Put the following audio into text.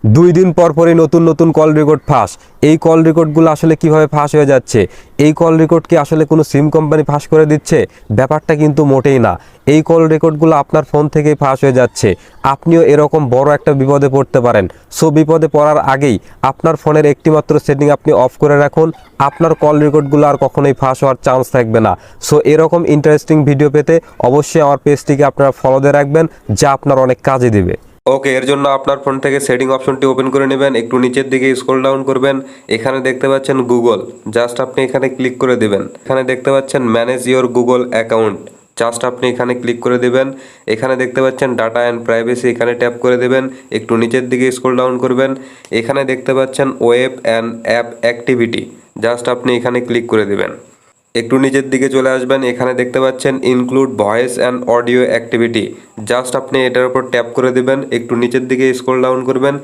2 দিন পর পরই নতুন নতুন কল রেকর্ড ফাঁস। এই কল রেকর্ডগুলো আসলে কিভাবে ফাঁস হয়ে যাচ্ছে? এই কল রেকর্ড কি আসলে কোনো সিম কোম্পানি ফাঁস করে দিচ্ছে? ব্যাপারটা কিন্তু মোটেই না। এই কল রেকর্ডগুলো আপনার ফোন থেকেই ফাঁস হয়ে যাচ্ছে। আপনিও এরকম বড় একটা বিপদে পড়তে পারেন। সো বিপদে পড়ার আগেই আপনার ফোনের একটিমাত্র সেটিং আপনি অফ করে রাখুন। আপনার কল রেকর্ডগুলো আর কখনোই ফাঁস হওয়ার চান্স থাকবে না। সো এরকম ইন্টারেস্টিং ভিডিও পেতে অবশ্যই আমার পেজটিকে আপনারা ফলোতে রাখবেন, যা আপনার অনেক কাজে দিবে। ওকে, এর জন্য আপনার ফোন থেকে সেটিং অপশনটি ওপেন করে নেবেন। একটু নিচের দিকে স্ক্রল ডাউন করবেন। এখানে দেখতে পাচ্ছেন গুগল, জাস্ট আপনি এখানে ক্লিক করে দেবেন। এখানে দেখতে পাচ্ছেন manage your Google account, just আপনি এখানে ক্লিক করে দেবেন। এখানে দেখতে পাচ্ছেন ডাটা অ্যান্ড প্রাইভেসি, এখানে ট্যাপ করে দেবেন। একটু নিচের দিকে স্ক্রল ডাউন করবেন। এখানে দেখতে পাচ্ছেন web and app activity, just আপনি এখানে ক্লিক করে দেবেন। একটু নিচের দিকে চলে আসবেন। এখানে দেখতে পাচ্ছেন include voice and audio activity, just আপনি এটার উপর ট্যাপ করে দেবেন। একটু নিচের দিকে স্ক্রল ডাউন করবেন।